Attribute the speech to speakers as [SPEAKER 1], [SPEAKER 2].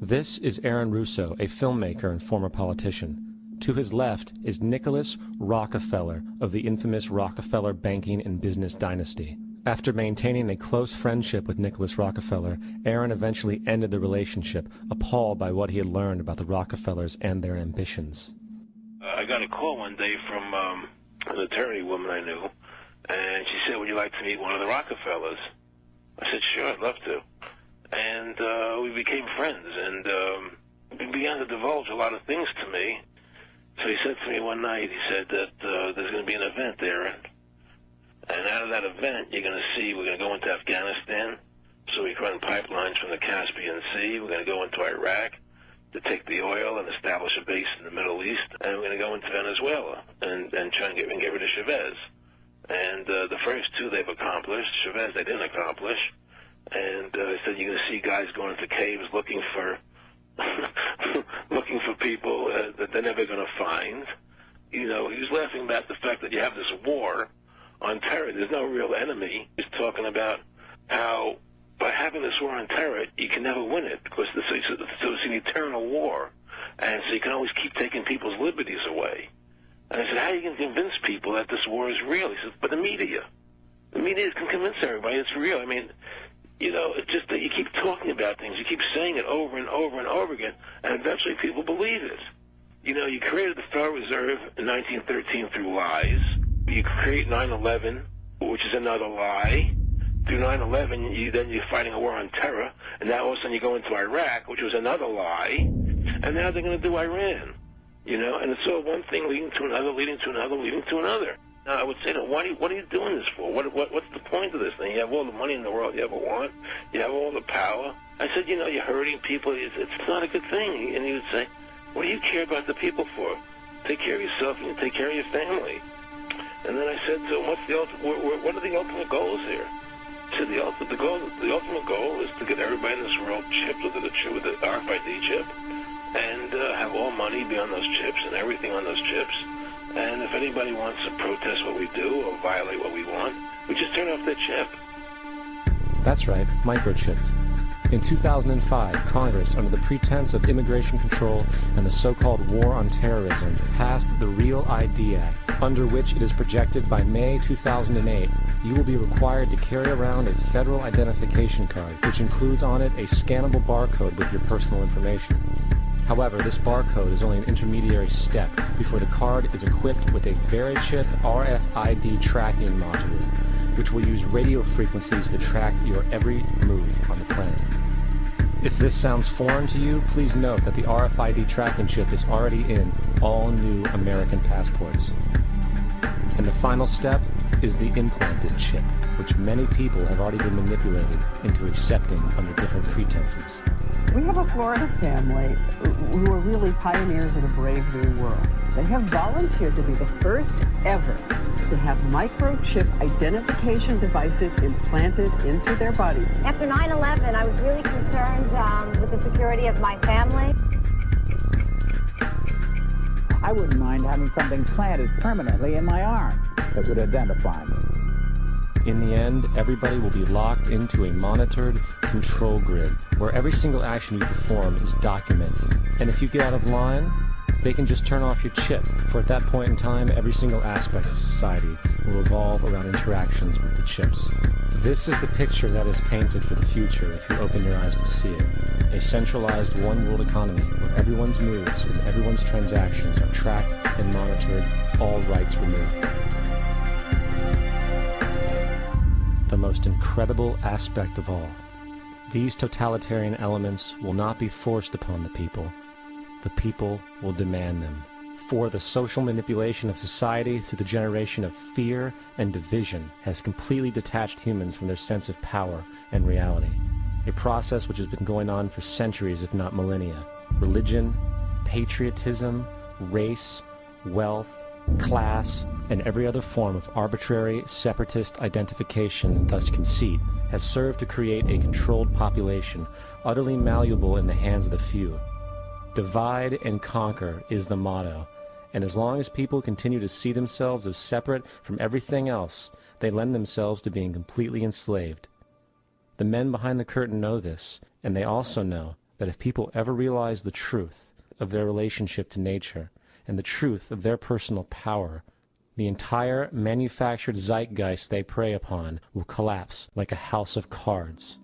[SPEAKER 1] This is Aaron Russo, a filmmaker and former politician. To his left is Nicholas Rockefeller of the infamous Rockefeller banking and business dynasty. After maintaining a close friendship with Nicholas Rockefeller, Aaron eventually ended the relationship, appalled by what he had learned about the Rockefellers and their ambitions.
[SPEAKER 2] I got a call one day from an attorney woman I knew, and she said, "Would you like to meet one of the Rockefellers?" I said, "Sure, I'd love to." And we became friends, and he began to divulge a lot of things to me. So he said to me one night, he said that there's going to be an event there, and out of that event, you're going to see we're going to go into Afghanistan, so we can run pipelines from the Caspian Sea. We're going to go into Iraq to take the oil and establish a base in the Middle East, and we're going to go into Venezuela and try and get rid of Chavez. And the first two they've accomplished. Chavez they didn't accomplish. And he said you're going to see guys going into caves looking for looking for people that they're never going to find. You know, he was laughing about the fact that you have this war on terror. There's no real enemy. He's talking about how by having this war on terror, you can never win it because so it's an eternal war. And so you can always keep taking people's liberties away. And I said, how are you going to convince people that this war is real? He said, but the media. The media can convince everybody it's real. I mean, you know, it's just that you keep talking about things. You keep saying it over and over and over again, and eventually people believe it. You know, you created the Federal Reserve in 1913 through lies. You create 9/11, which is another lie. Through 9/11, you're fighting a war on terror, and now all of a sudden you go into Iraq, which was another lie, and now they're going to do Iran. You know, and it's all one thing leading to another, leading to another, leading to another. Now, I would say, what are you doing this for? What's the point of this thing? You have all the money in the world you ever want. You have all the power. I said, you know, you're hurting people. It's not a good thing. And he would say, what do you care about the people for? Take care of yourself and you take care of your family. And then I said to him, what are the ultimate goals here? He said, the ultimate goal is to get everybody in this world chipped with the RFID chip and have all money be on those chips and everything on those chips. And if anybody wants to protest what we do or violate what we want, we just turn off their chip.
[SPEAKER 1] That's right, microchipped. In 2005, Congress, under the pretense of immigration control and the so-called war on terrorism, passed the REAL ID Act, under which it is projected by May 2008, you will be required to carry around a federal identification card, which includes on it a scannable barcode with your personal information. However, this barcode is only an intermediary step before the card is equipped with a VeriChip RFID tracking module, which will use radio frequencies to track your every move on the planet. If this sounds foreign to you, please note that the RFID tracking chip is already in all new American passports. And the final step is the implanted chip, which many people have already been manipulated into accepting under different pretenses.
[SPEAKER 3] We have a Florida family who are really pioneers of a brave new world. They have volunteered to be the first ever to have microchip identification devices implanted into their body.
[SPEAKER 4] After 9/11, I was really concerned with the security of my family.
[SPEAKER 5] I wouldn't mind having something planted permanently in my arm that would identify me.
[SPEAKER 1] In the end, everybody will be locked into a monitored control grid where every single action you perform is documented. And if you get out of line, they can just turn off your chip, for at that point in time, every single aspect of society will revolve around interactions with the chips. This is the picture that is painted for the future if you open your eyes to see it. A centralized one-world economy where everyone's moves and everyone's transactions are tracked and monitored, all rights removed. The most incredible aspect of all, these totalitarian elements will not be forced upon the people. The people will demand them. For the social manipulation of society through the generation of fear and division has completely detached humans from their sense of power and reality. A process which has been going on for centuries, if not millennia. Religion, patriotism, race, wealth, class, and every other form of arbitrary, separatist identification and thus conceit has served to create a controlled population, utterly malleable in the hands of the few. Divide and conquer is the motto, and as long as people continue to see themselves as separate from everything else, they lend themselves to being completely enslaved. The men behind the curtain know this, and they also know that if people ever realize the truth of their relationship to nature and the truth of their personal power, the entire manufactured zeitgeist they prey upon will collapse like a house of cards.